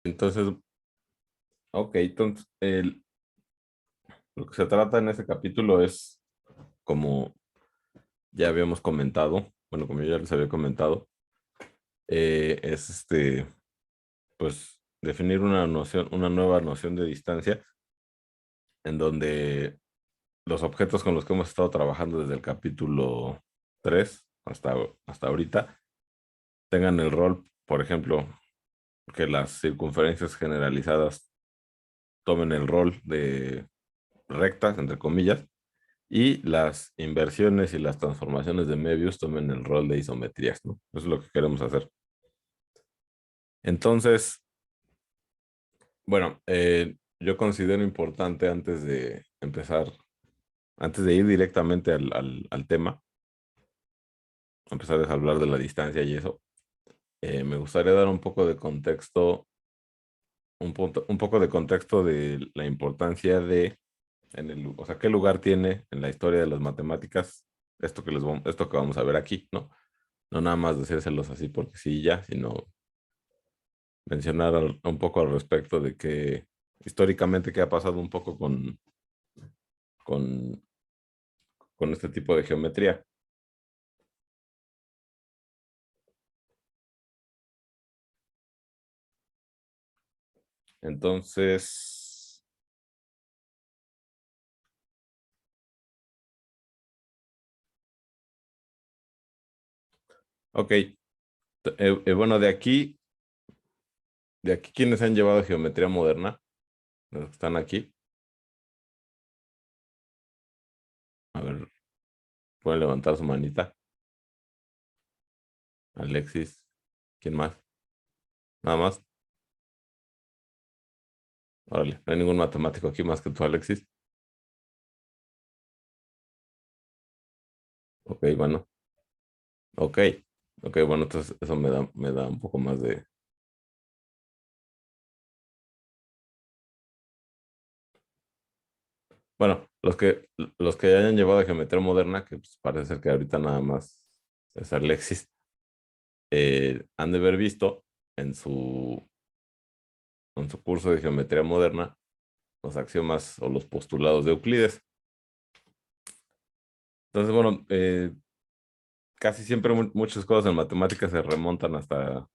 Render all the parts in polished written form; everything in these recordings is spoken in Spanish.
Entonces, ok, entonces lo que se trata en este capítulo es, como ya habíamos comentado, bueno, como yo ya les había comentado, es pues definir una noción, una nueva noción de distancia en donde los objetos con los que hemos estado trabajando desde el capítulo 3 hasta ahorita tengan el rol, por ejemplo, que las circunferencias generalizadas tomen el rol de rectas, entre comillas, y las inversiones y las transformaciones de Möbius tomen el rol de isometrías, ¿no? Eso es lo que queremos hacer. Entonces, bueno, yo considero importante antes de empezar, antes de ir directamente al tema, empezar a hablar de la distancia y eso, me gustaría dar un poco de contexto, un poco de contexto de la importancia de, o sea, qué lugar tiene en la historia de las matemáticas esto esto que vamos a ver aquí, ¿no? No nada más decírselos así porque sí, ya, sino mencionar un poco al respecto de que históricamente qué ha pasado un poco con, con este tipo de geometría. Entonces, ok, bueno, de aquí quienes han llevado geometría moderna, los que están aquí, a ver, pueden levantar su manita. Alexis, ¿quién más? Nada más. Órale, no hay ningún matemático aquí más que tú, Alexis. Ok, bueno, ok, ok, bueno, entonces eso me da un poco más de... Bueno, los que hayan llevado geometría moderna, que pues, parece ser que ahorita nada más es Alexis, han de haber visto en en su curso de geometría moderna los axiomas o los postulados de Euclides. Entonces, bueno, casi siempre muchas cosas en matemáticas se remontan hasta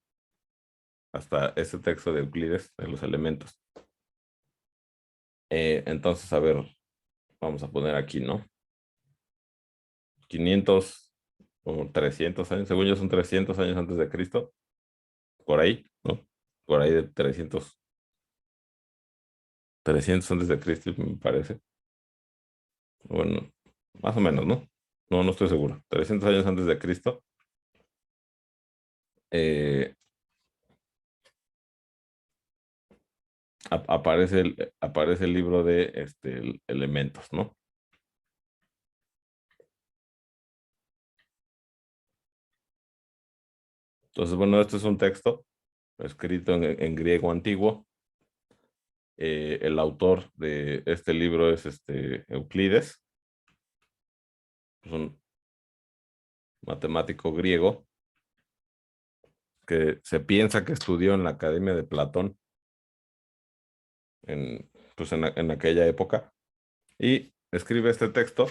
ese texto de Euclides, de los elementos. Entonces, a ver, vamos a poner aquí, ¿no? 500 o 300 años, según yo son 300 años antes de Cristo, por ahí, ¿no? Por ahí de 300 antes de Cristo, me parece. Bueno, más o menos, ¿no? No, no estoy seguro. 300 años antes de Cristo, eh, aparece el libro de elementos, ¿no? Entonces, bueno, este es un texto escrito en griego antiguo. El autor de este libro es Euclides, es un matemático griego que se piensa que estudió en la Academia de Platón pues en aquella época y escribe este texto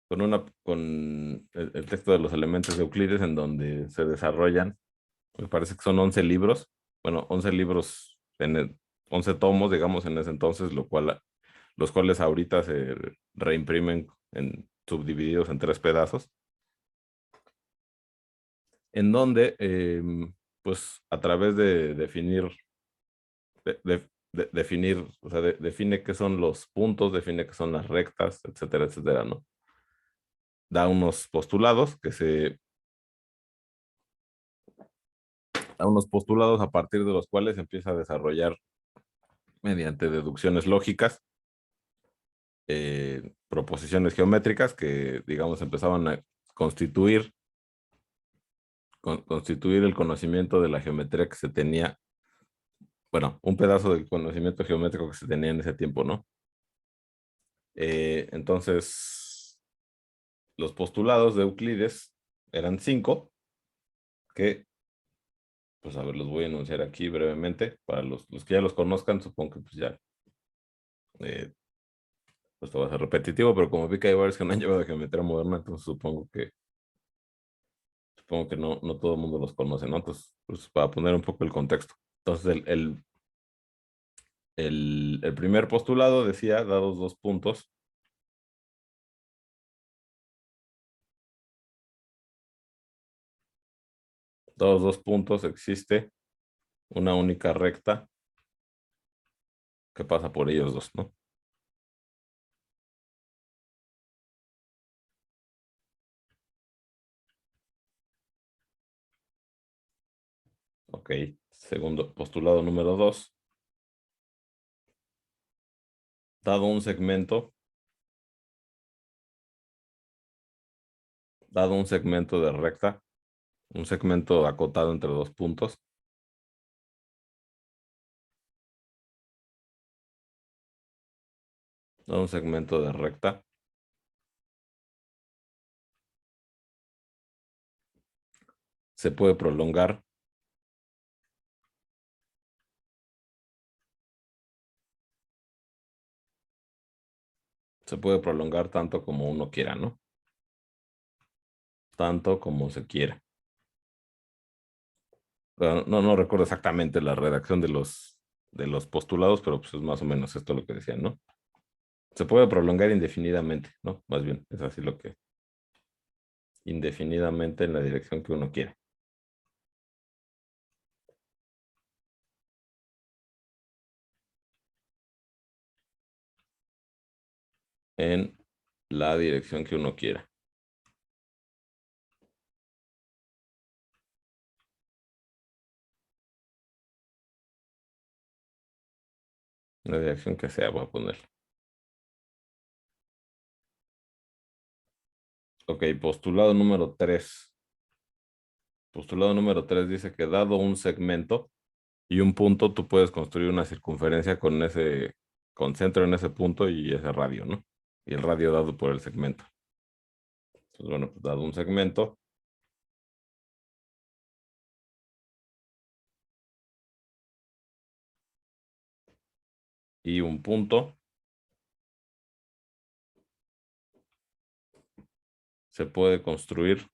con el texto de los elementos de Euclides en donde se desarrollan, me parece que son 11 libros, bueno, 11 libros, 11 tomos, digamos, en ese entonces, los cuales ahorita se reimprimen subdivididos en tres pedazos, en donde, pues, a través de definir, o sea, define qué son los puntos, define qué son las rectas, etcétera, etcétera, ¿no? Da unos postulados da unos postulados a partir de los cuales empieza a desarrollar mediante deducciones lógicas, proposiciones geométricas que, digamos, empezaban a constituir, constituir el conocimiento de la geometría que se tenía, bueno, un pedazo del conocimiento geométrico que se tenía en ese tiempo, ¿no? Entonces, los postulados de Euclides eran cinco, que Pues a ver, los voy a enunciar aquí brevemente. Para los que ya los conozcan, supongo que pues ya, eh, pues esto va a ser repetitivo, pero como vi que hay varios que no han llevado geometría moderna, entonces supongo que no todo el mundo los conoce, ¿no? Entonces, pues para poner un poco el contexto. Entonces, el primer postulado decía, dados dos puntos, existe una única recta que pasa por ellos dos, ¿no? Ok. Segundo postulado número dos, dado un segmento de recta, un segmento acotado entre dos puntos, dado un segmento de recta, se puede prolongar tanto como uno quiera, ¿no? Tanto como se quiera. Bueno, no recuerdo exactamente la redacción de los postulados, pero pues es más o menos esto lo que decían, ¿no? Se puede prolongar indefinidamente, ¿no? Más bien, es así lo que, indefinidamente en la dirección que uno quiera. En la dirección que uno quiera. La dirección que sea, voy a poner. Ok, postulado número 3. Postulado número 3 dice que dado un segmento y un punto, tú puedes construir una circunferencia con centro en ese punto y ese radio, ¿no? Y el radio dado por el segmento. Entonces, bueno, pues dado un segmento y un punto, se puede construir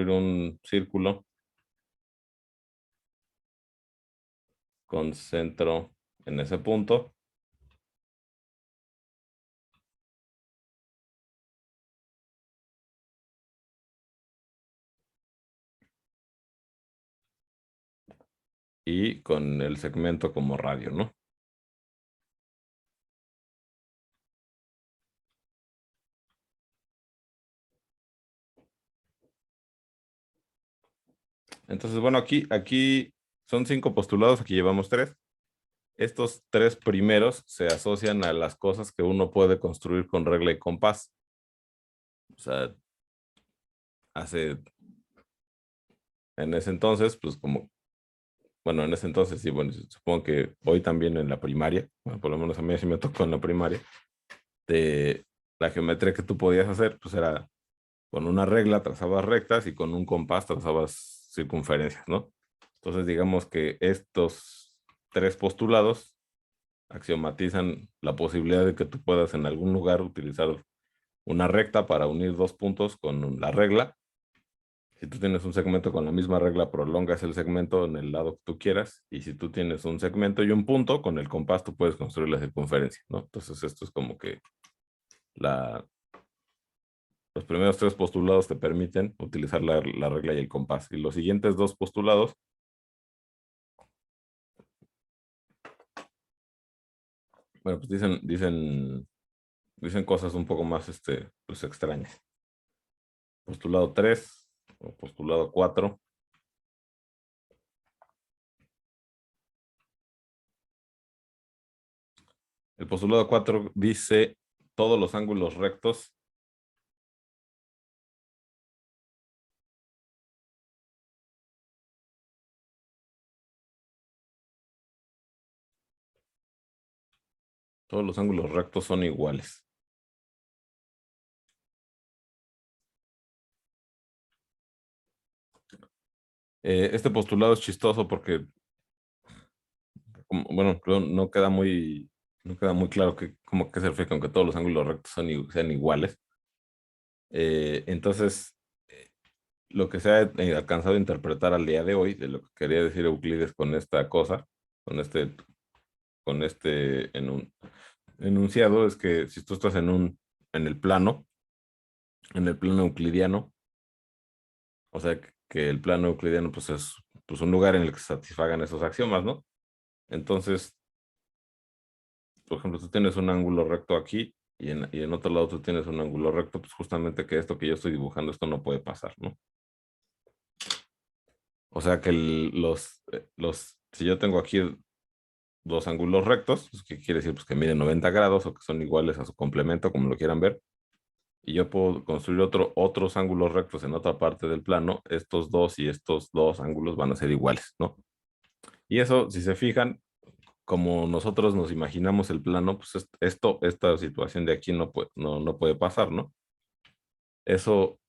un círculo con centro en ese punto y con el segmento como radio, ¿no? Entonces, bueno, aquí son 5 postulados, aquí llevamos 3. Estos 3 primeros se asocian a las cosas que uno puede construir con regla y compás. O sea, hace, en ese entonces, pues como, bueno, en ese entonces sí, bueno, supongo que hoy también en la primaria, bueno, por lo menos a mí sí me tocó en la primaria, de la geometría que tú podías hacer, pues era con una regla trazabas rectas y con un compás trazabas circunferencias, ¿no? Entonces, digamos que estos 3 postulados axiomatizan la posibilidad de que tú puedas en algún lugar utilizar una recta para unir dos puntos con la regla. Si tú tienes un segmento con la misma regla, prolongas el segmento en el lado que tú quieras. Y si tú tienes un segmento y un punto, con el compás tú puedes construir la circunferencia, ¿no? Entonces, esto es como que la, los primeros 3 postulados te permiten utilizar la regla y el compás. Y los siguientes 2 postulados, bueno, pues dicen cosas un poco más, pues extrañas. Postulado 3 o postulado 4. El postulado 4 dice todos los ángulos rectos son iguales. Este postulado es chistoso porque, bueno, no queda muy claro cómo que se refiere con que todos los ángulos rectos sean iguales. Entonces, lo que se ha alcanzado a interpretar al día de hoy, de lo que quería decir Euclides con esta cosa, con este, con este enunciado, es que si tú estás en el plano, en el plano euclidiano, o sea que el plano euclidiano pues es pues, un lugar en el que se satisfagan esos axiomas, ¿no? Entonces, por ejemplo, tú tienes un ángulo recto aquí y en otro lado tú tienes un ángulo recto, pues justamente que esto que yo estoy dibujando, esto no puede pasar, ¿no? O sea que si yo tengo aquí dos ángulos rectos, pues, ¿qué quiere decir? Pues que miden 90 grados o que son iguales a su complemento, como lo quieran ver, y yo puedo construir otros ángulos rectos en otra parte del plano, estos dos y estos dos ángulos van a ser iguales, ¿no? Y eso, si se fijan, como nosotros nos imaginamos el plano, pues esta situación de aquí no puede pasar, ¿no? Eso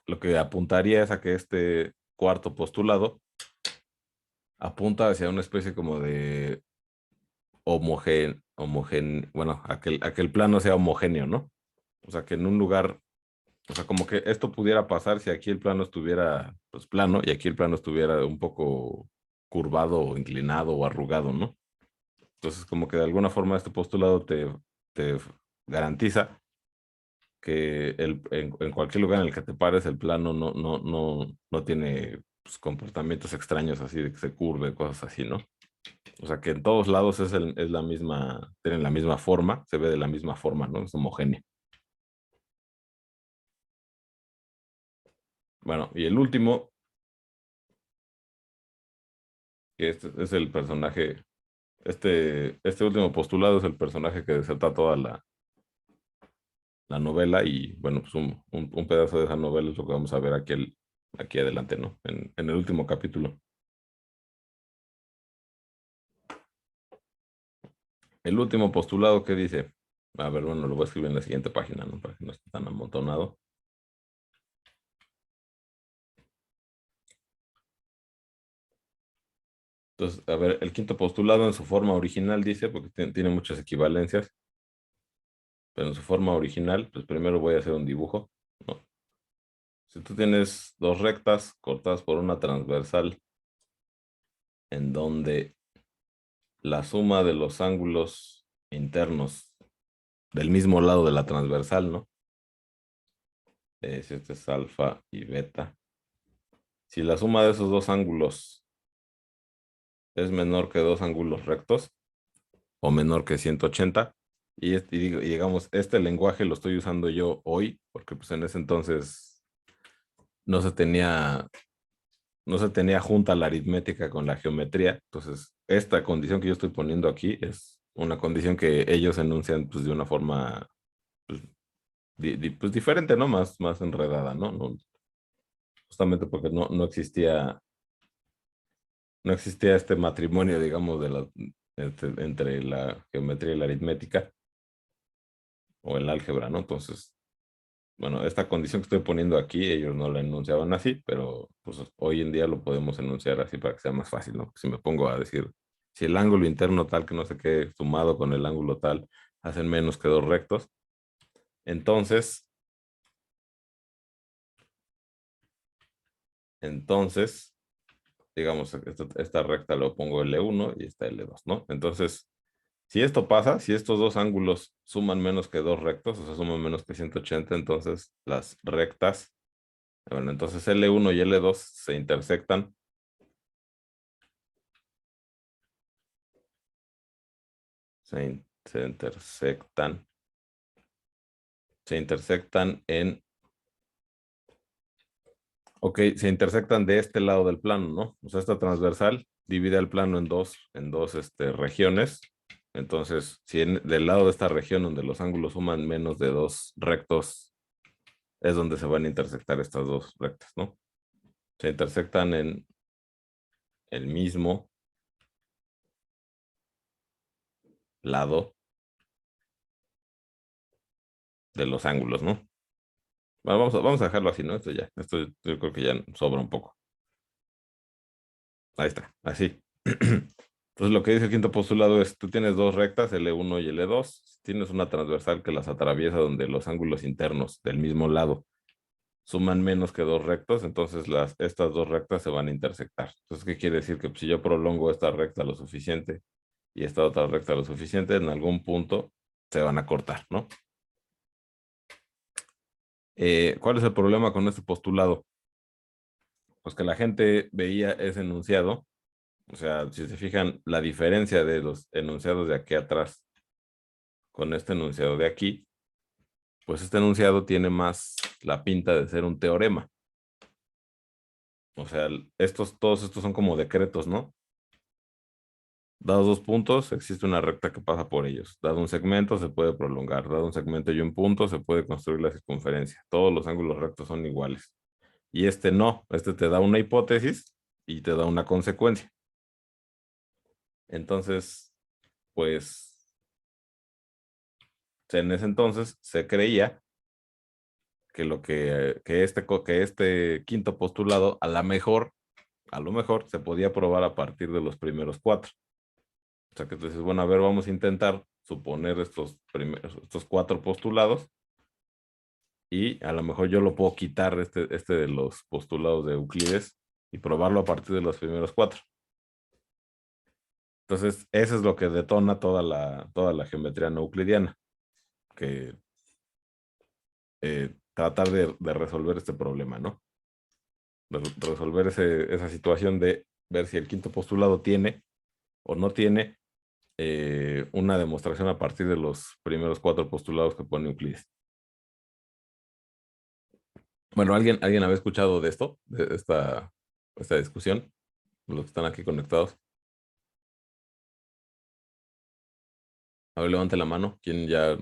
lo que apuntaría es a que este cuarto postulado apunta hacia una especie como de bueno, a que el plano sea homogéneo, ¿no? O sea, que en un lugar, o sea, como que esto pudiera pasar si aquí el plano estuviera, pues, plano y aquí el plano estuviera un poco curvado o inclinado o arrugado, ¿no? Entonces, como que de alguna forma este postulado te garantiza que en cualquier lugar en el que te pares, el plano no tiene pues, comportamientos extraños así de que se curve, cosas así, ¿no? O sea que en todos lados es la misma, tienen la misma forma, se ve de la misma forma, ¿no? Es homogéneo. Bueno, y el último, que este es el personaje, este último postulado es el personaje que desata toda la novela y bueno, pues un pedazo de esa novela es lo que vamos a ver aquí adelante, ¿no? En el último capítulo. El último postulado que dice, a ver, bueno, lo voy a escribir en la siguiente página, ¿no? Para que no esté tan amontonado. Entonces, a ver, el quinto postulado en su forma original dice, porque tiene muchas equivalencias, pero en su forma original, pues primero voy a hacer un dibujo, ¿no? Si tú tienes dos rectas cortadas por una transversal en donde la suma de los ángulos internos del mismo lado de la transversal, ¿no? Si este es alfa y beta. Si la suma de esos dos ángulos es menor que dos ángulos rectos o menor que 180, y digamos, este lenguaje lo estoy usando yo hoy, porque pues en ese entonces no se tenía, no se tenía junta la aritmética con la geometría. Entonces, esta condición que yo estoy poniendo aquí es una condición que ellos enuncian pues, de una forma pues, pues, diferente, ¿no? Más enredada, ¿no? Justamente porque no existía este matrimonio, digamos, entre la geometría y la aritmética o el álgebra, ¿no? Entonces, bueno, esta condición que estoy poniendo aquí, ellos no la enunciaban así, pero pues hoy en día lo podemos enunciar así para que sea más fácil, ¿no? Si me pongo a decir, si el ángulo interno tal que no sé qué, sumado con el ángulo tal, hacen menos que dos rectos, entonces, entonces, digamos, esta recta lo pongo L1 y esta L2, ¿no? Entonces, si esto pasa, si estos dos ángulos suman menos que dos rectos, o sea, suman menos que 180, entonces las rectas, bueno, entonces L1 y L2 se intersectan, se intersectan se intersectan de este lado del plano, ¿no? O sea, esta transversal divide el plano en dos regiones. Entonces, si del lado de esta región donde los ángulos suman menos de dos rectos, es donde se van a intersectar estas dos rectas, ¿no? Se intersectan en el mismo lado de los ángulos, ¿no? Bueno, vamos a dejarlo así, ¿no? Esto yo creo que ya sobra un poco. Ahí está, así. Entonces lo que dice el quinto postulado es, tú tienes dos rectas, L1 y L2, tienes una transversal que las atraviesa donde los ángulos internos del mismo lado suman menos que dos rectos, entonces estas dos rectas se van a intersectar. Entonces, ¿qué quiere decir? Que pues, si yo prolongo esta recta lo suficiente y esta otra recta lo suficiente, en algún punto se van a cortar, ¿no? ¿Cuál es el problema con este postulado? Pues que la gente veía ese enunciado, o sea, si se fijan, la diferencia de los enunciados de aquí atrás con este enunciado de aquí, pues este enunciado tiene más la pinta de ser un teorema. O sea, todos estos son como decretos, ¿no? Dados dos puntos, existe una recta que pasa por ellos. Dado un segmento, se puede prolongar. Dado un segmento y un punto, se puede construir la circunferencia. Todos los ángulos rectos son iguales. Y este no, este te da una hipótesis y te da una consecuencia. Entonces, pues, en ese entonces se creía que que este quinto postulado a lo mejor se podía probar a partir de los primeros cuatro. O sea que tú dices, bueno, a ver, vamos a intentar suponer estos cuatro postulados y a lo mejor yo lo puedo quitar este de los postulados de Euclides y probarlo a partir de los primeros cuatro. Entonces, eso es lo que detona toda la geometría no euclidiana, que tratar de resolver este problema, ¿no? Resolver esa situación de ver si el quinto postulado tiene o no tiene una demostración a partir de los primeros cuatro postulados que pone Euclides. Bueno, ¿alguien había escuchado de esto? De esta discusión, los que están aquí conectados. A ver, levante la mano. ¿Quién ya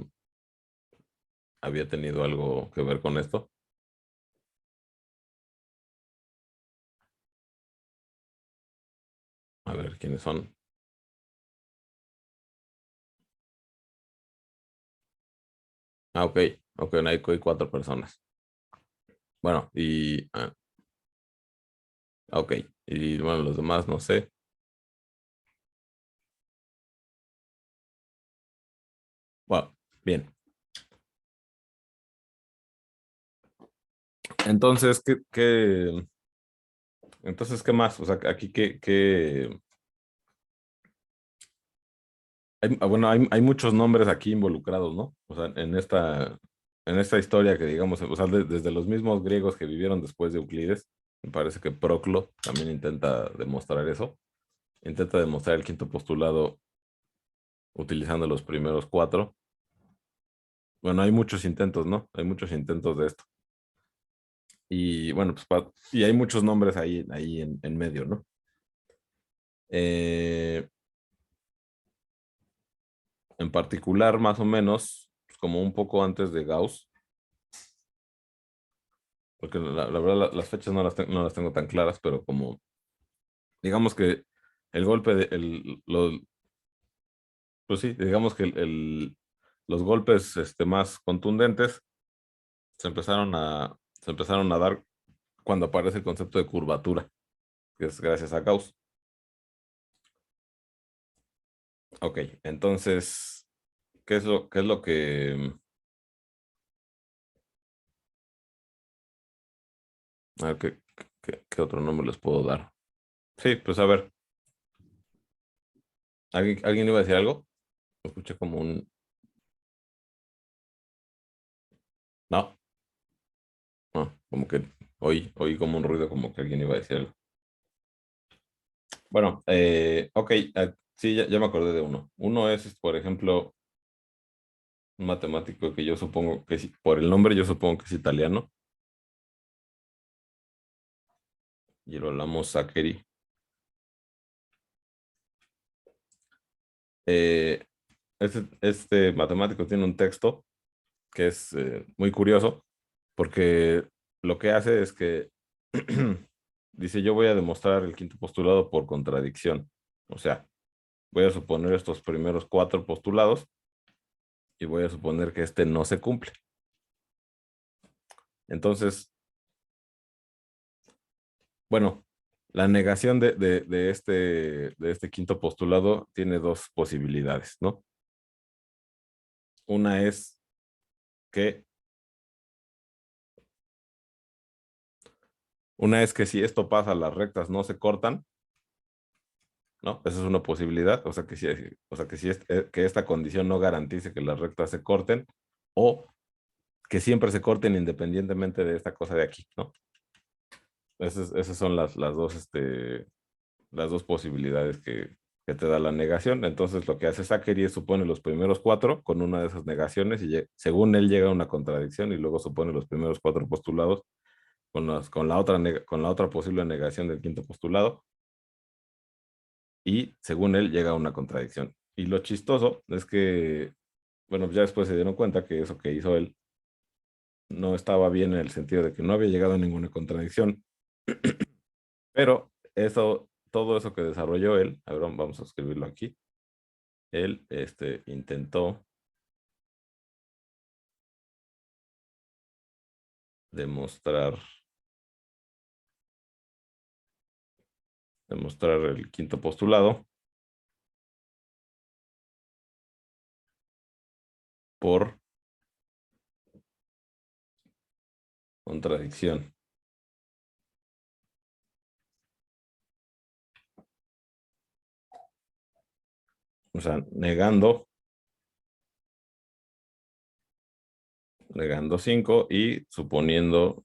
había tenido algo que ver con esto? A ver, ¿quiénes son? Ah, ok. Ok, hay cuatro personas. Bueno, ok. Y bueno, los demás no sé. Bueno, bien. Entonces, entonces, ¿qué más? O sea, aquí, bueno, hay muchos nombres aquí involucrados, ¿no? O sea, en esta historia que digamos, o sea, desde los mismos griegos que vivieron después de Euclides, me parece que Proclo también intenta demostrar eso. Intenta demostrar el quinto postulado utilizando los primeros cuatro. Bueno, hay muchos intentos, ¿no? Hay muchos intentos de esto. Y bueno, pues y hay muchos nombres ahí en medio, ¿no? Eh, en particular, más o menos, pues, como un poco antes de Gauss, porque la verdad las fechas no las tengo tan claras, pero como digamos que el golpe de pues sí, digamos que los golpes más contundentes se empezaron a dar cuando aparece el concepto de curvatura, que es gracias a Gauss. Ok, entonces, qué es lo que, a ver, qué otro nombre les puedo dar? Sí, pues a ver, ¿alguien iba a decir algo? Escuché como un, no, no, como que oí como un ruido, como que alguien iba a decir algo. Bueno, ok, sí, ya me acordé de uno. Uno es, por ejemplo, un matemático que yo supongo que sí, por el nombre yo supongo que es italiano, Girolamo Saccheri. Eh, este matemático tiene un texto que es muy curioso porque lo que hace es que dice, yo voy a demostrar el quinto postulado por contradicción. O sea, voy a suponer estos primeros cuatro postulados y voy a suponer que este no se cumple. Entonces, bueno, La negación de este quinto postulado tiene dos posibilidades, ¿no? Una es que, si esto pasa, las rectas no se cortan, ¿no? Esa es una posibilidad, que esta condición no garantice que las rectas se corten o que siempre se corten independientemente de esta cosa de aquí, ¿no? Esas son las dos posibilidades que te da la negación. Entonces lo que hace Zachary es supone los primeros cuatro con una de esas negaciones y según él llega a una contradicción y luego supone los primeros cuatro postulados con la otra posible negación del quinto postulado y según él llega a una contradicción. Y lo chistoso es que, bueno, ya después se dieron cuenta que eso que hizo él no estaba bien en el sentido de que no había llegado a ninguna contradicción, pero todo eso que desarrolló él, a ver, vamos a escribirlo aquí, él intentó demostrar, demostrar el quinto postulado por contradicción. O sea, negando 5 y suponiendo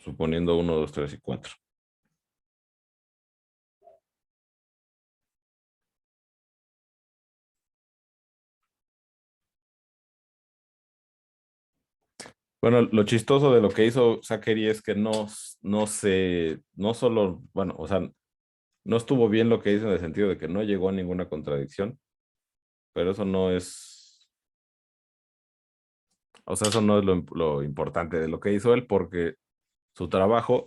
1, 2, 3 y 4. Bueno, lo chistoso de lo que hizo Zachary es que no solo, bueno, o sea, no estuvo bien lo que hizo en el sentido de que no llegó a ninguna contradicción, pero eso no es, o sea, eso no es lo importante de lo que hizo él, porque su trabajo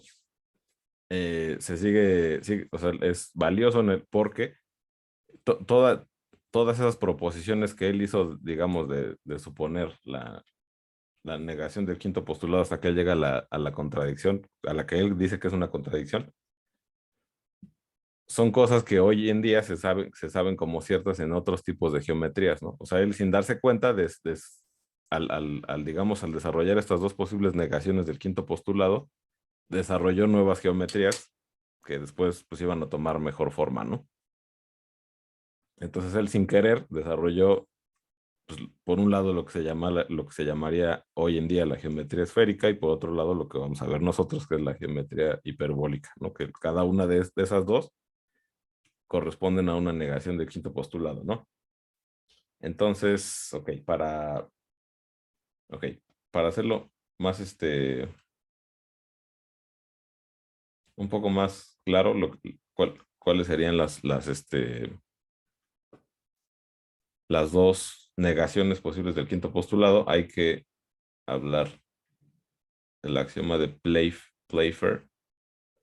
o sea, es valioso porque to- toda, todas esas proposiciones que él hizo, digamos, de suponer la negación del quinto postulado hasta que él llega a la contradicción, a la que él dice que es una contradicción, son cosas que hoy en día se saben como ciertas en otros tipos de geometrías, ¿no? O sea, él sin darse cuenta, digamos, al desarrollar estas dos posibles negaciones del quinto postulado, desarrolló nuevas geometrías que después pues iban a tomar mejor forma, ¿no? Entonces él sin querer desarrolló, pues, por un lado lo que lo que se llamaría hoy en día la geometría esférica y por otro lado lo que vamos a ver nosotros que es la geometría hiperbólica, ¿no? Que cada una de esas dos corresponden a una negación del quinto postulado, ¿no? Entonces, ok, para hacerlo más, un poco más claro, cuáles serían las dos negaciones posibles del quinto postulado, hay que hablar del axioma de Playfair,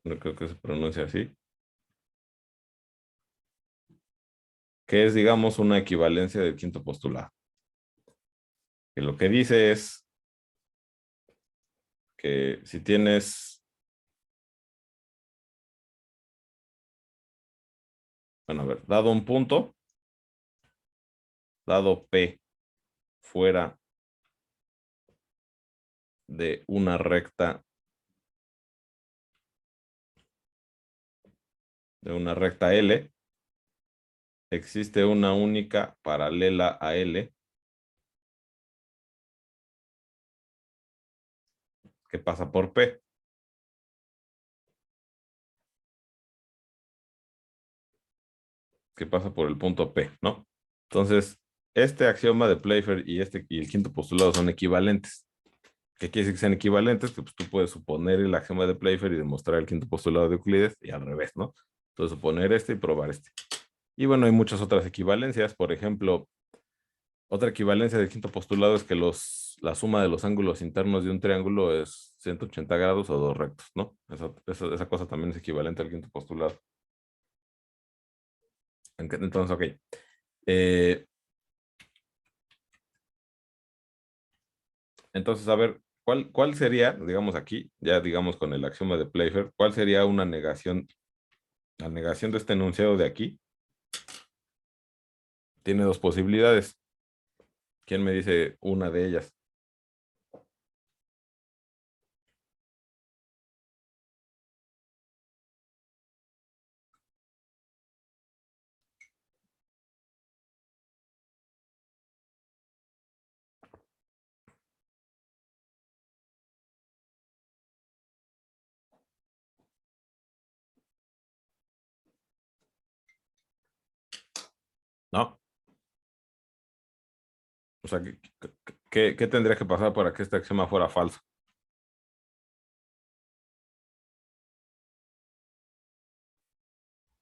no creo que se pronuncia así, que es, digamos, una equivalencia del quinto postulado. Que lo que dice es que si tienes, bueno, a ver, dado un punto, dado P fuera de una recta L, existe una única paralela a L que pasa por P, que pasa por el punto P, ¿no? Entonces, este axioma de Playfair y el quinto postulado son equivalentes. ¿Qué quiere decir que sean equivalentes? Que pues, tú puedes suponer el axioma de Playfair y demostrar el quinto postulado de Euclides y al revés, ¿no? Entonces, suponer este y probar este. Y bueno, hay muchas otras equivalencias. Por ejemplo, otra equivalencia del quinto postulado es que la suma de los ángulos internos de un triángulo es 180 grados o dos rectos, ¿no? Esa cosa también es equivalente al quinto postulado. Entonces, ok. Eh, entonces, a ver, ¿cuál sería, digamos aquí, ya digamos con el axioma de Playfair, cuál sería una negación? La negación de este enunciado de aquí tiene dos posibilidades. ¿Quién me dice una de ellas? ¿No? O sea, ¿qué tendría que pasar para que este axioma fuera falso?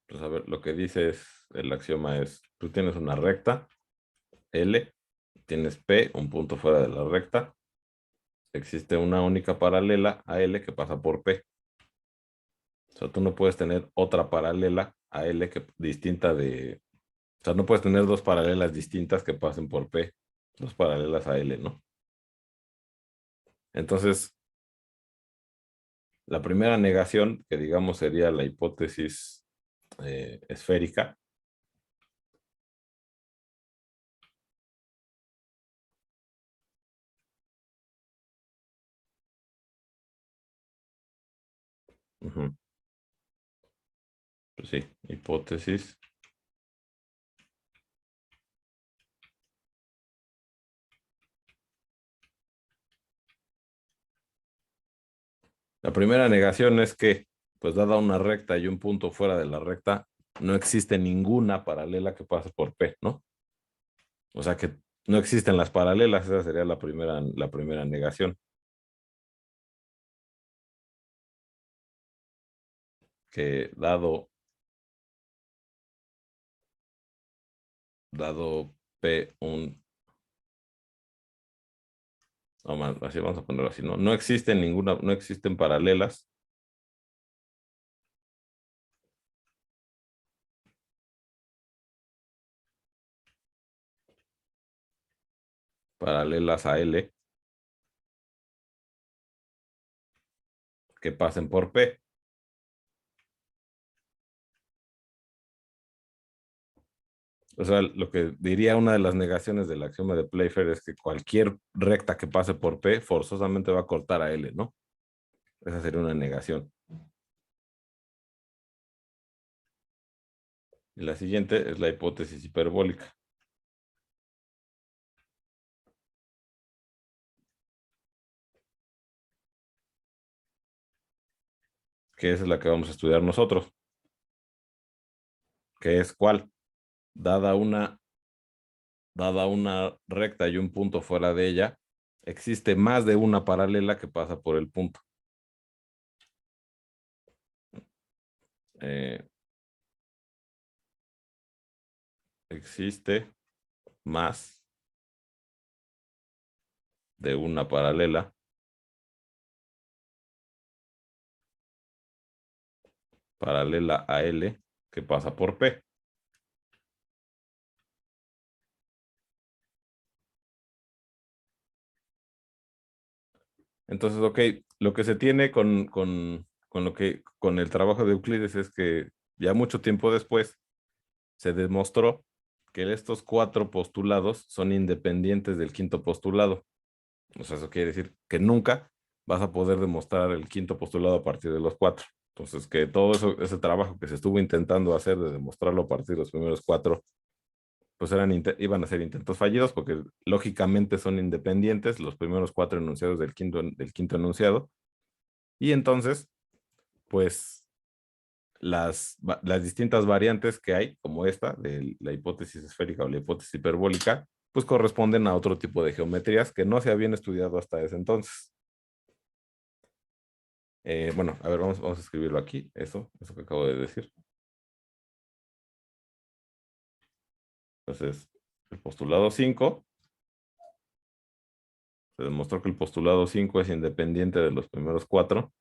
Pues a ver, lo que dice el axioma es, tú tienes una recta, L, tienes P, un punto fuera de la recta, existe una única paralela a L que pasa por P. O sea, tú no puedes tener otra paralela a L que distinta de... O sea, no puedes tener dos paralelas distintas que pasen por P, dos paralelas a L, ¿no? Entonces, la primera negación, que digamos sería la hipótesis esférica, ujú, pues sí, hipótesis. La primera negación es que, pues dada una recta y un punto fuera de la recta, no existe ninguna paralela que pase por P, ¿no? O sea que no existen las paralelas, esa sería la primera negación. Que dado P no, así vamos a ponerlo así, ¿no? No existen no existen paralelas a L que pasen por P. O sea, lo que diría una de las negaciones del axioma de Playfair es que cualquier recta que pase por P forzosamente va a cortar a L, ¿no? Esa sería una negación. Y la siguiente es la hipótesis hiperbólica, que esa es la que vamos a estudiar nosotros, que es cuál, dada una, dada una recta y un punto fuera de ella, existe más de una paralela que pasa por el punto. Eh, existe más de una paralela a L que pasa por P. Entonces, ok, lo que se tiene con el trabajo de Euclides es que ya mucho tiempo después se demostró que estos cuatro postulados son independientes del quinto postulado. O sea, eso quiere decir que nunca vas a poder demostrar el quinto postulado a partir de los cuatro. Entonces, que todo ese trabajo que se estuvo intentando hacer de demostrarlo a partir de los primeros cuatro, pues iban a ser intentos fallidos porque lógicamente son independientes los primeros cuatro enunciados del quinto enunciado. Y entonces, pues las distintas variantes que hay, como esta, de la hipótesis esférica o la hipótesis hiperbólica, pues corresponden a otro tipo de geometrías que no se habían estudiado hasta ese entonces. Bueno, a ver, vamos a escribirlo aquí, eso que acabo de decir. Entonces, el postulado 5 se demostró que el postulado 5 es independiente de los primeros cuatro.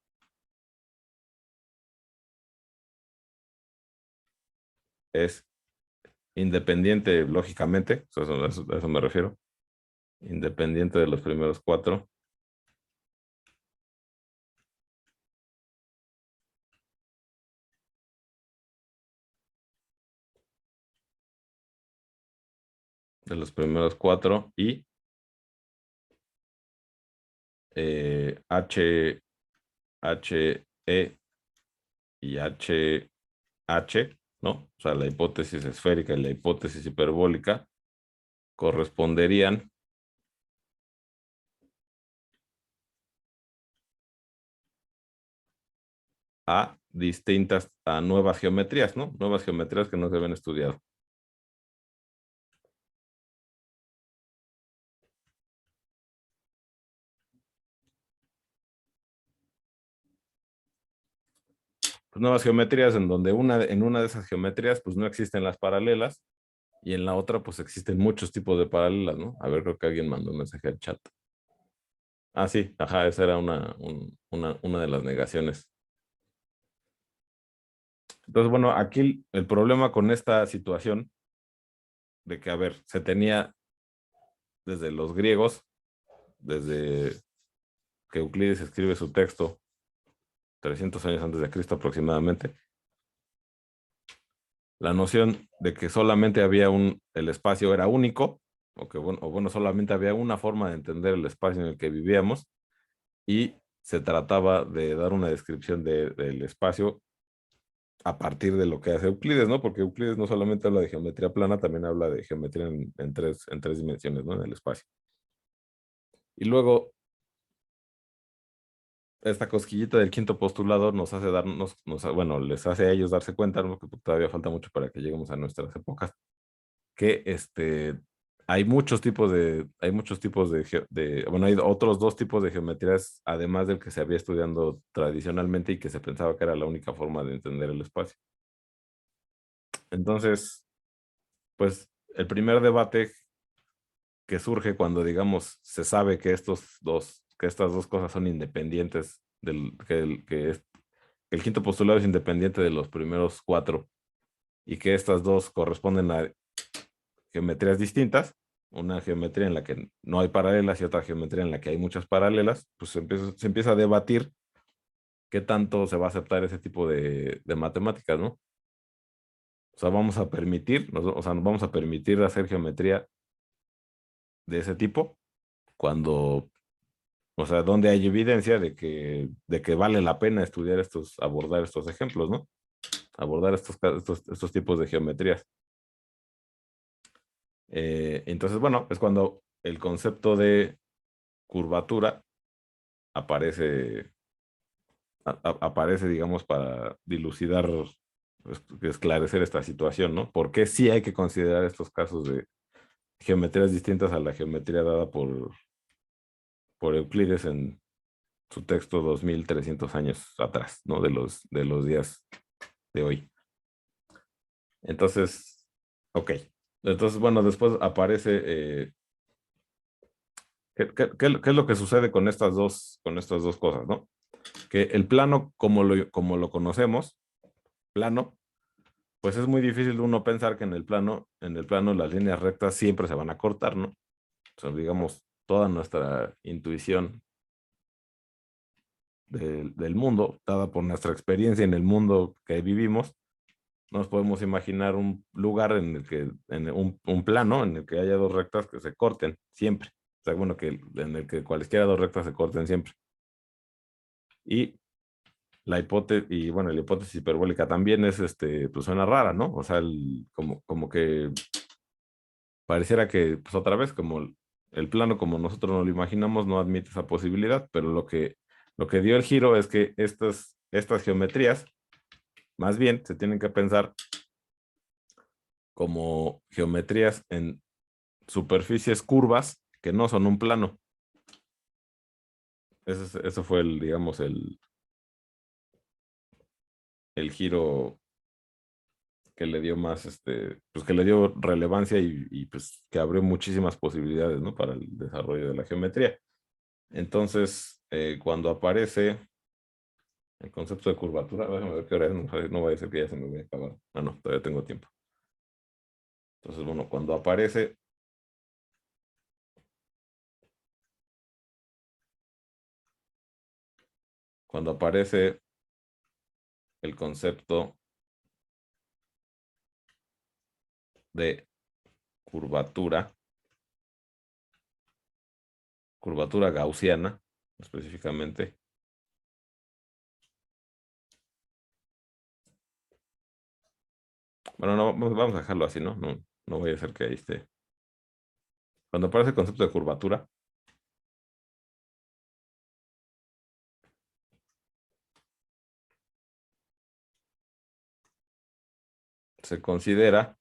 Es independiente, lógicamente, a eso me refiero, independiente de los primeros cuatro de los primeros cuatro y H, H, E y H, H, ¿no? O sea, la hipótesis esférica y la hipótesis hiperbólica corresponderían a nuevas geometrías, ¿no? Nuevas geometrías que no se habían estudiado. Pues nuevas geometrías en donde en una de esas geometrías pues no existen las paralelas y en la otra pues existen muchos tipos de paralelas, ¿no? A ver, creo que alguien mandó un mensaje al chat. Ah, sí, ajá, esa era una de las negaciones. Entonces, bueno, aquí el problema con esta situación de que, a ver, se tenía desde los griegos, desde que Euclides escribe su texto, 300 años antes de Cristo aproximadamente, la noción de que solamente había el espacio era único, o bueno, solamente había una forma de entender el espacio en el que vivíamos, y se trataba de dar una descripción del espacio a partir de lo que hace Euclides, ¿no? Porque Euclides no solamente habla de geometría plana, también habla de geometría en tres dimensiones, ¿no? En el espacio. Y luego, esta cosquillita del quinto postulado nos hace bueno, les hace a ellos darse cuenta, ¿no? Que todavía falta mucho para que lleguemos a nuestras épocas, que hay muchos tipos bueno, hay otros dos tipos de geometrías, además del que se había estudiando tradicionalmente y que se pensaba que era la única forma de entender el espacio. Entonces, pues, el primer debate que surge cuando, digamos, se sabe que que estas dos cosas son independientes que el quinto postulado es independiente de los primeros cuatro y que estas dos corresponden a geometrías distintas, una geometría en la que no hay paralelas y otra geometría en la que hay muchas paralelas, pues se empieza a debatir qué tanto se va a aceptar ese tipo de matemáticas, ¿no? O sea, o sea, nos vamos a permitir hacer geometría de ese tipo cuando, o sea, donde hay evidencia de que vale la pena estudiar abordar estos ejemplos, ¿no? Abordar estos tipos de geometrías. Entonces, bueno, es cuando el concepto de curvatura aparece, aparece, digamos, para dilucidar, esclarecer esta situación, ¿no? ¿Por qué sí hay que considerar estos casos de geometrías distintas a la geometría dada por Euclides en su texto 2300 años atrás, ¿no? De los días de hoy. Entonces, ok. Entonces, bueno, después aparece, ¿qué es lo que sucede con estas dos cosas, ¿no? Que el plano, como lo conocemos, plano, pues es muy difícil uno pensar que en el plano las líneas rectas siempre se van a cortar, ¿no? O sea, digamos, toda nuestra intuición del mundo, dada por nuestra experiencia en el mundo que vivimos, nos podemos imaginar un lugar en el que, un plano en el que haya dos rectas que se corten siempre. O sea, bueno, en el que cualesquiera dos rectas se corten siempre. Y y bueno, la hipótesis hiperbólica también pues suena rara, ¿no? O sea, como que pareciera que, pues otra vez, como el plano como nosotros nos lo imaginamos no admite esa posibilidad, pero lo que dio el giro es que estas geometrías, más bien, se tienen que pensar como geometrías en superficies curvas que no son un plano. Eso fue digamos, el giro que le dio más, pues que le dio relevancia pues que abrió muchísimas posibilidades, ¿no? Para el desarrollo de la geometría. Entonces, cuando aparece el concepto de curvatura, déjame ver qué hora es, no vaya a ser que ya se me vaya a acabar. Ah, no, todavía tengo tiempo. Entonces, bueno, cuando aparece el concepto de curvatura, curvatura gaussiana, específicamente. Bueno, no, vamos a dejarlo así, ¿no? No, no voy a hacer que ahí esté. Cuando aparece el concepto de curvatura, se considera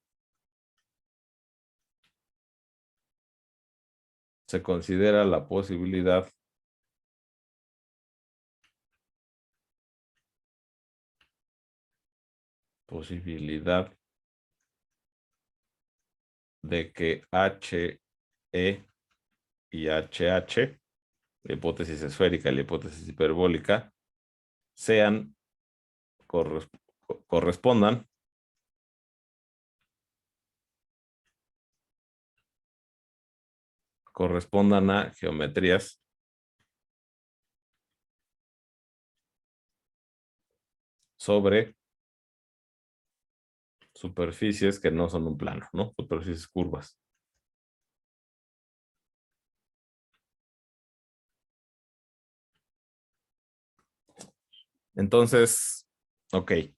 la posibilidad de que HE y HH, la hipótesis esférica y la hipótesis hiperbólica, sean, correspondan a geometrías sobre superficies que no son un plano, ¿no? Superficies curvas. Entonces, ok, ¿qué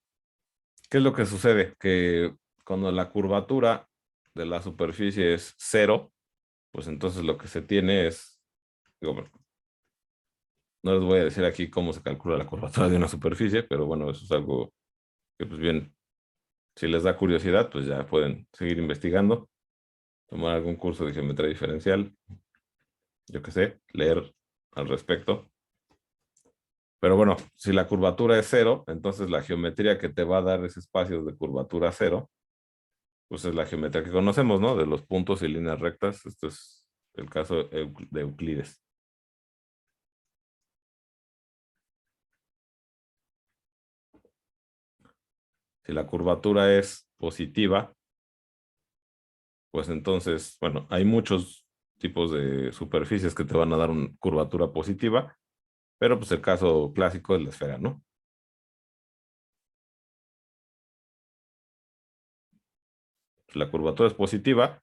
es lo que sucede? Que cuando la curvatura de la superficie es cero, pues entonces lo que se tiene es, digo, bueno, no les voy a decir aquí cómo se calcula la curvatura de una superficie, pero bueno, eso es algo que pues bien, si les da curiosidad, pues ya pueden seguir investigando, tomar algún curso de geometría diferencial, yo qué sé, leer al respecto. Pero bueno, si la curvatura es cero, entonces la geometría que te va a dar ese espacio de curvatura cero, pues es la geometría que conocemos, ¿no? De los puntos y líneas rectas. Esto es el caso de Euclides. Si la curvatura es positiva, pues entonces, bueno, hay muchos tipos de superficies que te van a dar una curvatura positiva, pero pues el caso clásico es la esfera, ¿no? Si la curvatura es positiva,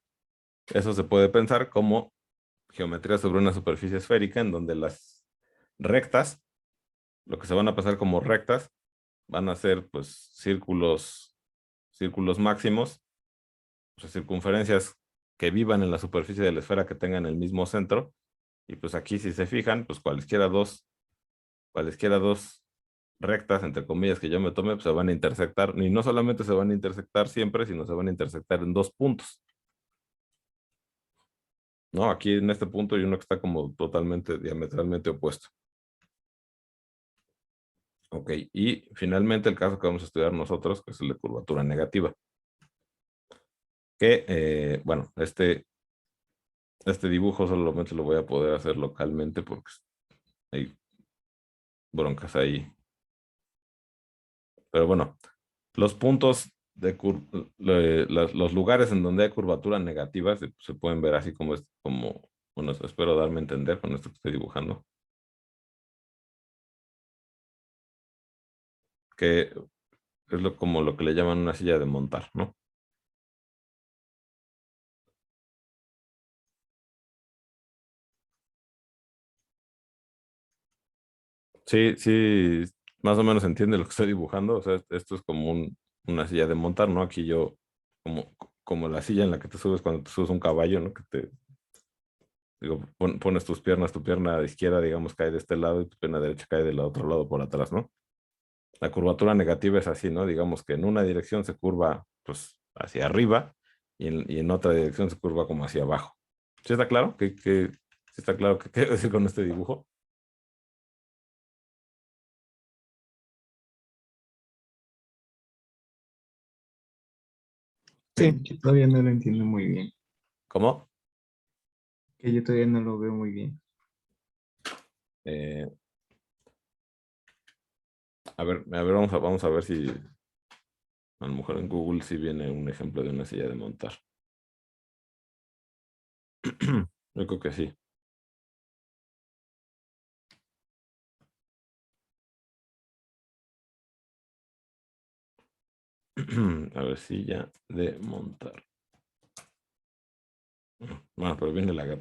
eso se puede pensar como geometría sobre una superficie esférica en donde las rectas, lo que se van a pasar como rectas, van a ser pues círculos máximos, o sea, circunferencias que vivan en la superficie de la esfera que tengan el mismo centro. Y pues aquí si se fijan, pues cualesquiera dos rectas, entre comillas, que yo me tome, pues se van a intersectar. Y no solamente se van a intersectar siempre, sino se van a intersectar en dos puntos. ¿No? Aquí en este punto hay uno que está como totalmente diametralmente opuesto. Ok, y finalmente el caso que vamos a estudiar nosotros, que es el de curvatura negativa. Que, bueno, este dibujo solamente lo voy a poder hacer localmente porque hay broncas ahí. Pero bueno, los puntos los lugares en donde hay curvatura negativa se pueden ver así como, bueno, espero darme a entender con esto que estoy dibujando, que es como lo que le llaman una silla de montar, ¿no? Sí, sí, más o menos entiende lo que estoy dibujando, o sea, esto es como una silla de montar, ¿no? Aquí yo, como la silla en la que te subes cuando te subes un caballo, ¿no? Que digo, pones tus piernas, tu pierna izquierda, digamos, cae de este lado y tu pierna derecha cae del otro lado por atrás, ¿no? La curvatura negativa es así, ¿no? Digamos que en una dirección se curva, pues, hacia arriba y en otra dirección se curva como hacia abajo. ¿Sí está claro? ¿Sí está claro qué quiero decir con este dibujo? Sí. Yo todavía no lo entiendo muy bien. ¿Cómo? Que yo todavía no lo veo muy bien. Eh, a ver, vamos a ver si a lo mejor en Google sí viene un ejemplo de una silla de montar. Yo creo que sí. A ver, silla de montar. Bueno, pero viene la...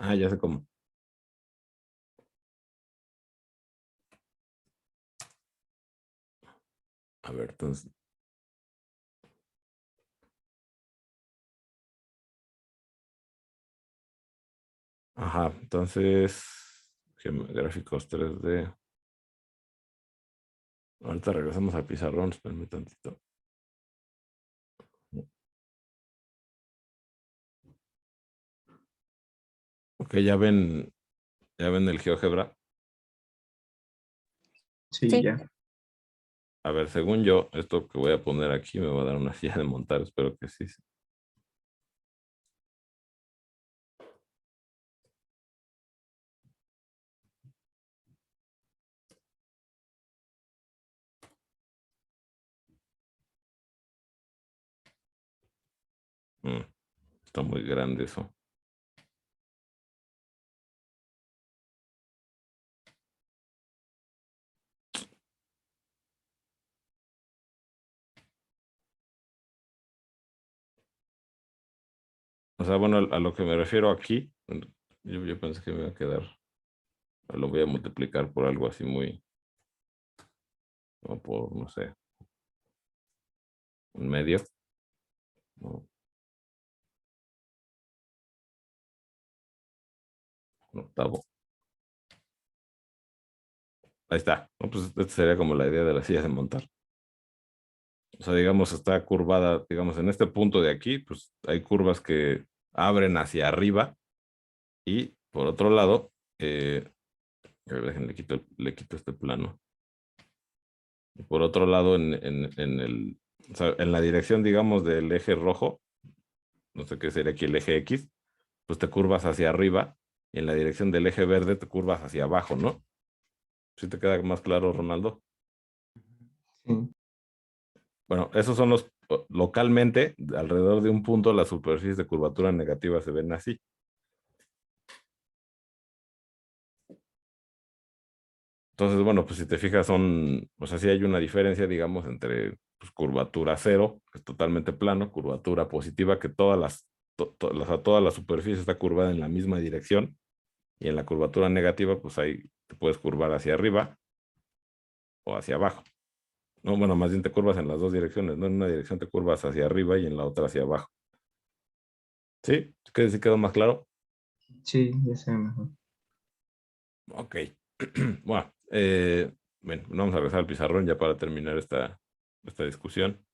Ah, ya sé cómo. A ver, entonces. Ajá, entonces. Gráficos 3D. Ahorita regresamos al pizarrón, espérame tantito. Ok, ya ven el GeoGebra. Sí, Sí. ya. A ver, según yo, esto que voy a poner aquí me va a dar una silla de montar, espero que sí. Mm, está muy grande eso. O sea, bueno, a lo que me refiero aquí, yo pensé que me iba a quedar, lo voy a multiplicar por algo así muy, como por, no sé, un medio, ¿no? Un octavo. Ahí está. No, pues esta sería como la idea de la silla de montar. O sea, digamos, está curvada, digamos, en este punto de aquí, pues hay curvas que abren hacia arriba y por otro lado, a ver, le quito este plano. Y por otro lado, o sea, en la dirección, digamos, del eje rojo, no sé qué sería aquí el eje X, pues te curvas hacia arriba y en la dirección del eje verde te curvas hacia abajo, ¿no? ¿Sí te queda más claro, Ronaldo? Sí. Bueno, esos son localmente, alrededor de un punto, las superficies de curvatura negativa se ven así. Entonces, bueno, pues si te fijas, o sea, sí hay una diferencia, digamos, entre pues, curvatura cero, que es totalmente plano, curvatura positiva, que toda la superficie está curvada en la misma dirección, y en la curvatura negativa, pues ahí te puedes curvar hacia arriba o hacia abajo. No, bueno, más bien te curvas en las dos direcciones, no en una dirección te curvas hacia arriba y en la otra hacia abajo. ¿Sí? ¿Sí quedó más claro? Sí, ya se ve mejor. Ok. Bueno, bueno, vamos a regresar al pizarrón ya para terminar esta discusión.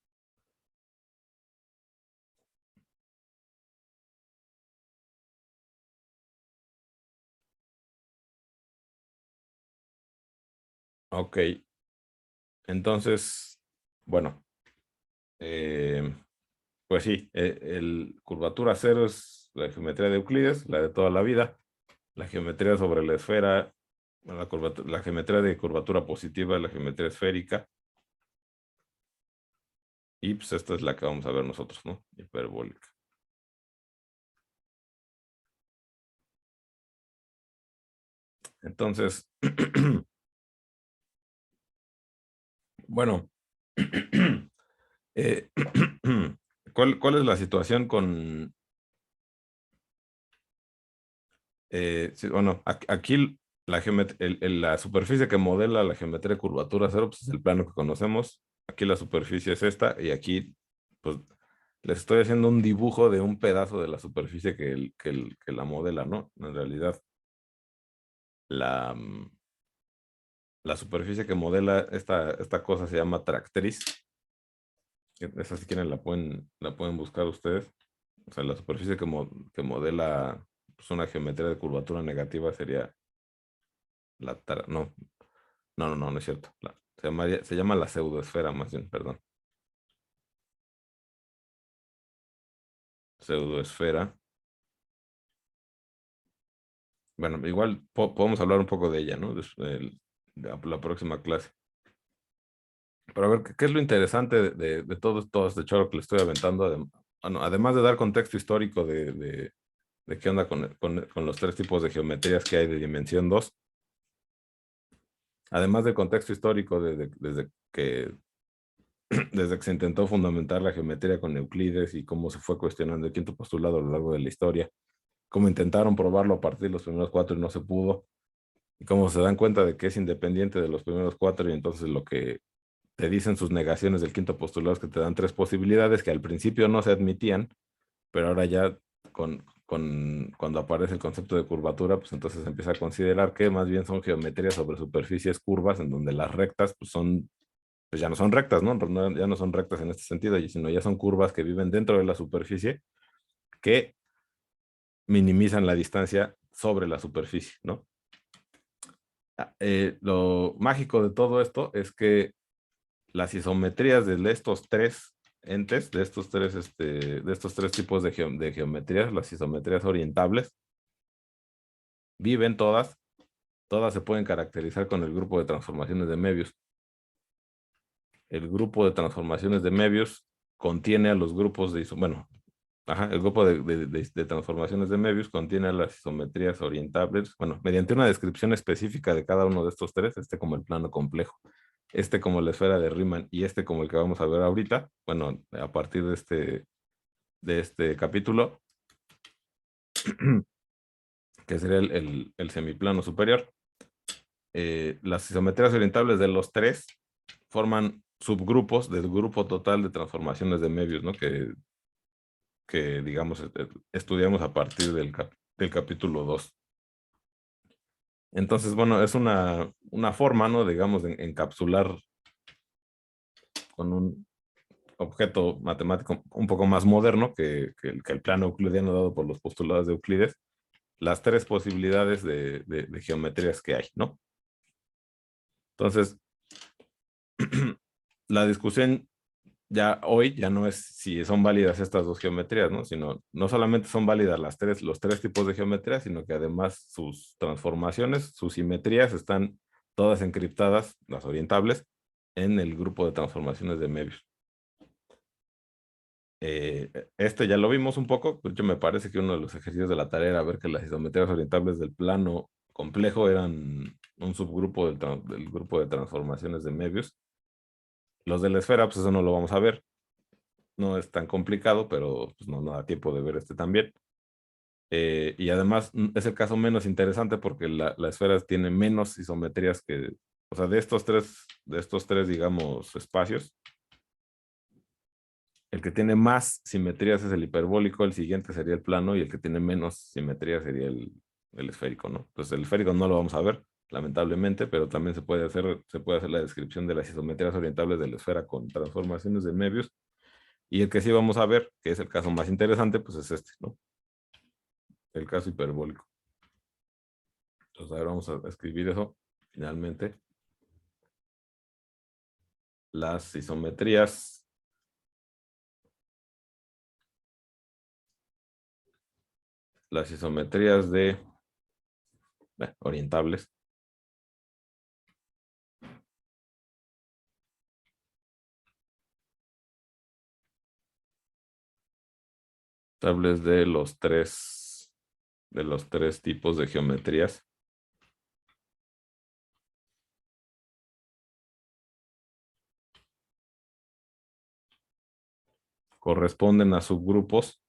Ok, entonces, bueno, eh, pues sí, el curvatura cero es la geometría de Euclides, la de toda la vida. La geometría sobre la esfera, bueno, la geometría de curvatura positiva es la geometría esférica. Y pues esta es la que vamos a ver nosotros, ¿no? Hiperbólica. Entonces, bueno, eh, ¿cuál es la situación con, sí, bueno, aquí la superficie que modela la geometría de curvatura cero, pues es el plano que conocemos. Aquí la superficie es esta y aquí, pues, les estoy haciendo un dibujo de un pedazo de la superficie que la modela, ¿no? En realidad, la, mm, la superficie que modela esta cosa se llama tractriz. Esa si quieren la pueden buscar ustedes. O sea, la superficie que modela pues, una geometría de curvatura negativa sería no, no es cierto. Se llama la pseudoesfera, más bien, perdón. Pseudoesfera. Bueno, igual podemos hablar un poco de ella, ¿no? De la próxima clase. Pero a ver, ¿qué es lo interesante de todo este choro que le estoy aventando? Bueno, además de dar contexto histórico de qué onda con los tres tipos de geometrías que hay de dimensión 2, además del contexto histórico desde que se intentó fundamentar la geometría con Euclides y cómo se fue cuestionando el quinto postulado a lo largo de la historia, cómo intentaron probarlo a partir de los primeros 4 y no se pudo, y cómo se dan cuenta de que es independiente de los primeros 4 y entonces lo que te dicen sus negaciones del quinto postulado es que te dan 3 posibilidades que al principio no se admitían, pero ahora ya cuando aparece el concepto de curvatura, pues entonces se empieza a considerar que más bien son geometrías sobre superficies curvas en donde las rectas pues son, pues ya no son rectas, ¿no? Ya no son rectas en este sentido, sino ya son curvas que viven dentro de la superficie que minimizan la distancia sobre la superficie, ¿no? Lo mágico de todo esto es que las isometrías de estos tres entes, de estos tres tipos de geometrías, las isometrías orientables, viven todas se pueden caracterizar con el grupo de transformaciones de Möbius. El grupo de transformaciones de Möbius contiene a los grupos bueno, el grupo de transformaciones de Möbius contiene a las isometrías orientables, bueno, mediante una descripción específica de cada uno de estos tres, este como el plano complejo, este como la esfera de Riemann y este como el que vamos a ver ahorita, bueno, a partir de este capítulo, que sería el semiplano superior. Las isometrías orientables de los tres forman subgrupos del grupo total de transformaciones de Möbius, ¿no? Que digamos, estudiamos a partir del capítulo 2. Entonces, bueno, es una forma, ¿no? Digamos, de encapsular con un objeto matemático un poco más moderno que el plano euclidiano dado por los postulados de Euclides, las tres posibilidades de geometrías que hay, ¿no? Entonces, la discusión ya hoy ya no es si son válidas estas dos geometrías, ¿no? Sino no solamente son válidas los tres tipos de geometría, sino que además sus transformaciones, sus simetrías están todas encriptadas, las orientables, en el grupo de transformaciones de Möbius. Este ya lo vimos un poco, de hecho me parece que uno de los ejercicios de la tarea era ver que las isometrías orientables del plano complejo eran un subgrupo del grupo de transformaciones de Möbius. Los de la esfera, pues eso no lo vamos a ver. No es tan complicado, pero pues no da tiempo de ver este también. Y además es el caso menos interesante porque la esfera tiene menos isometrías o sea, de estos tres, digamos, espacios, el que tiene más simetrías es el hiperbólico, el siguiente sería el plano y el que tiene menos simetría sería el esférico, ¿no? Entonces el esférico no lo vamos a ver, lamentablemente, pero también se puede hacer la descripción de las isometrías orientables de la esfera con transformaciones de Möbius. Y el que sí vamos a ver, que es el caso más interesante, pues es este, ¿no? El caso hiperbólico. Entonces, ahora vamos a escribir eso finalmente. Las isometrías de orientables de los tres tipos de geometrías corresponden a subgrupos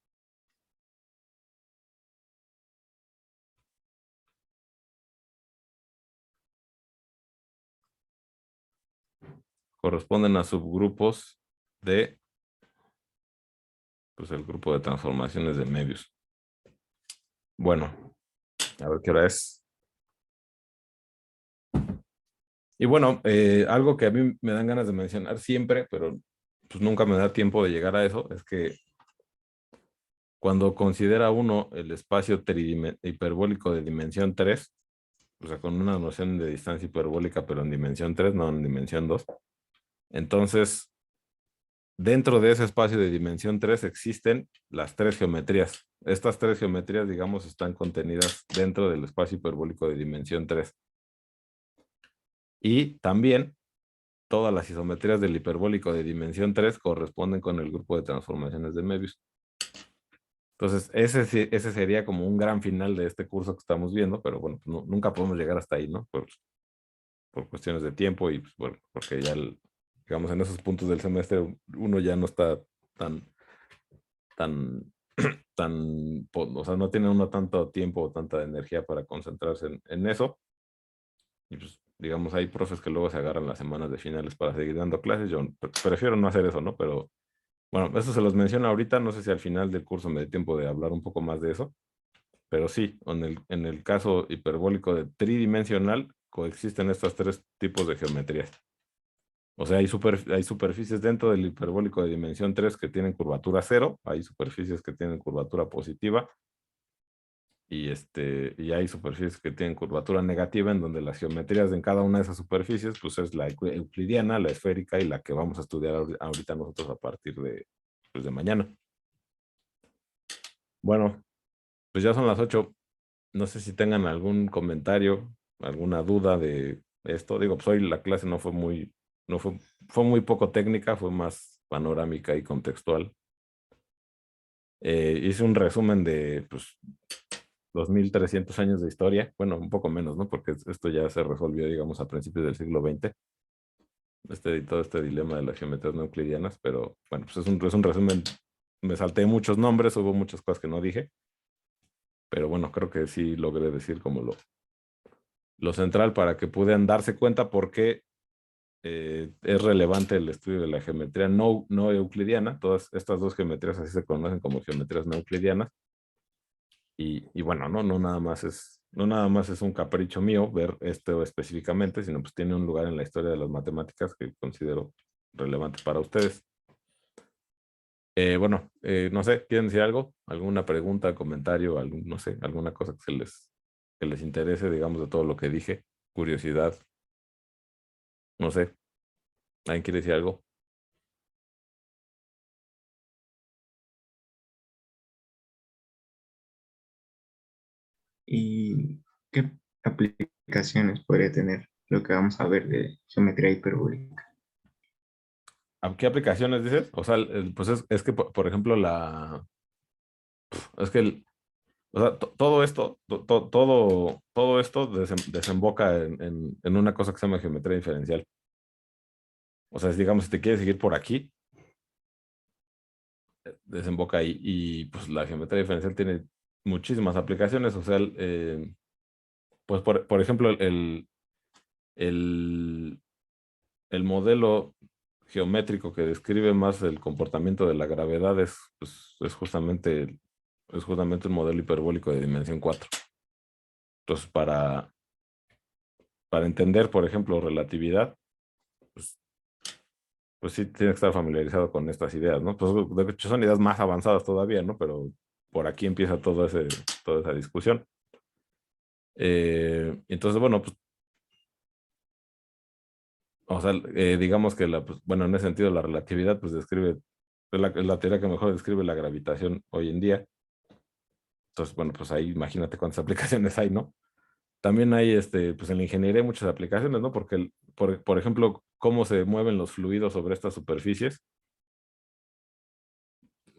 de pues el grupo de transformaciones de Möbius. Bueno, a ver qué hora es. Y bueno, algo que a mí me dan ganas de mencionar siempre, pero pues nunca me da tiempo de llegar a eso, es que cuando considera uno el espacio hiperbólico de dimensión 3, o sea, con una noción de distancia hiperbólica, pero en dimensión 3, no en dimensión 2, entonces, dentro de ese espacio de dimensión 3 existen las tres geometrías. Estas tres geometrías, digamos, están contenidas dentro del espacio hiperbólico de dimensión 3. Y también todas las isometrías del hiperbólico de dimensión 3 corresponden con el grupo de transformaciones de Möbius. Entonces, ese sería como un gran final de este curso que estamos viendo, pero bueno, pues nunca podemos llegar hasta ahí, ¿no? Por cuestiones de tiempo y, pues, bueno, porque ya, digamos, en esos puntos del semestre uno ya no está tan o sea, no tiene uno tanto tiempo o tanta energía para concentrarse en eso. Y pues, digamos, hay profes que luego se agarran las semanas de finales para seguir dando clases. Yo prefiero no hacer eso, ¿no? Pero bueno, eso se los menciono ahorita. No sé si al final del curso me dé tiempo de hablar un poco más de eso. Pero sí, en el caso hiperbólico de tridimensional, coexisten estos tres tipos de geometrías. O sea, hay superficies dentro del hiperbólico de dimensión 3 que tienen curvatura cero, hay superficies que tienen curvatura positiva y hay superficies que tienen curvatura negativa en donde las geometrías en cada una de esas superficies pues es la euclidiana, la esférica y la que vamos a estudiar ahorita nosotros a partir pues, de mañana. Bueno, pues ya son las 8. No sé si tengan algún comentario, alguna duda de esto. Digo, pues hoy la clase no fue muy, no fue, fue muy poco técnica, fue más panorámica y contextual. Hice un resumen de pues, 2300 años de historia, bueno, un poco menos, ¿no? Porque esto ya se resolvió, digamos, a principios del siglo XX, todo este dilema de las geometrías no euclidianas, pero bueno, pues es un resumen, me salté muchos nombres, hubo muchas cosas que no dije, pero bueno, creo que sí logré decir como lo central para que puedan darse cuenta por qué es relevante el estudio de la geometría no euclidiana. Todas estas dos geometrías así se conocen como geometrías no euclidianas. Y bueno, no nada más es un capricho mío ver esto específicamente, sino pues tiene un lugar en la historia de las matemáticas que considero relevante para ustedes. Bueno, no sé, ¿quieren decir algo? ¿Alguna pregunta, comentario, no sé, alguna cosa que les interese, digamos, de todo lo que dije? Curiosidad, no sé, ¿alguien quiere decir algo? ¿Y qué aplicaciones podría tener lo que vamos a ver de geometría hiperbólica? ¿A qué aplicaciones dices? O sea, pues es que, por ejemplo, es que, o sea, todo esto, todo esto desemboca en una cosa que se llama geometría diferencial. O sea, digamos, si te quieres seguir por aquí, desemboca ahí. Y pues la geometría diferencial tiene muchísimas aplicaciones. O sea, pues por ejemplo, el, el modelo geométrico que describe más el comportamiento de la gravedad pues, es justamente un modelo hiperbólico de dimensión 4. Entonces, para entender, por ejemplo, relatividad, pues, pues sí tienes que estar familiarizado con estas ideas, ¿no? Pues de hecho son ideas más avanzadas todavía, ¿no? Pero por aquí empieza toda esa discusión. Entonces, bueno, pues, o sea, digamos que pues, bueno, en ese sentido la relatividad, pues es la teoría que mejor describe la gravitación hoy en día. Entonces, bueno, pues ahí imagínate cuántas aplicaciones hay, ¿no? También hay, pues en la ingeniería hay muchas aplicaciones, ¿no? Porque, por ejemplo, cómo se mueven los fluidos sobre estas superficies,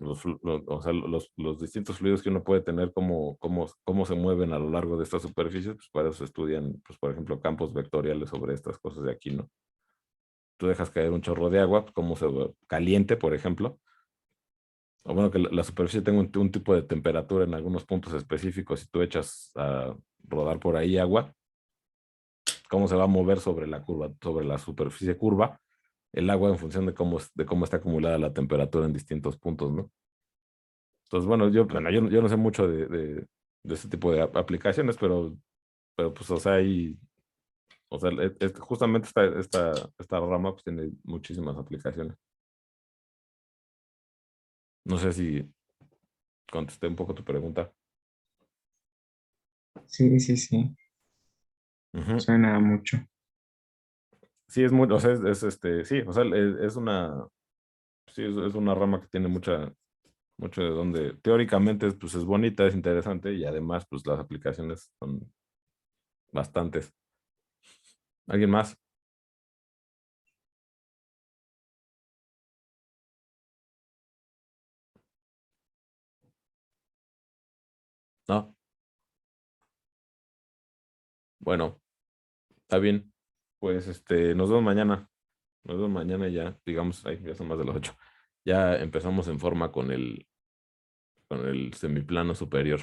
o sea, los distintos fluidos que uno puede tener, cómo se mueven a lo largo de estas superficies, pues para eso se estudian, pues, por ejemplo, campos vectoriales sobre estas cosas de aquí, ¿no? Tú dejas caer un chorro de agua, cómo se caliente, por ejemplo, o bueno, que la superficie tenga un tipo de temperatura en algunos puntos específicos, si tú echas a rodar por ahí agua, cómo se va a mover sobre la curva, sobre la superficie curva, el agua en función de cómo está acumulada la temperatura en distintos puntos, ¿no? Entonces, bueno, yo no sé mucho de este tipo de aplicaciones, pero pues, o sea, o sea, justamente esta rama pues, tiene muchísimas aplicaciones. No sé si contesté un poco tu pregunta. Sí, sí, sí, Ujú. suena mucho. Sí, es muy, o sea, sí, o sea, sí, es una rama que tiene mucho de donde teóricamente pues es bonita, es interesante y además pues las aplicaciones son bastantes. ¿Alguien más? ¿No? Bueno, está bien. Pues nos vemos mañana. Nos vemos mañana ya, digamos, ay, ya son más de las 8. Ya empezamos en forma con con el semiplano superior.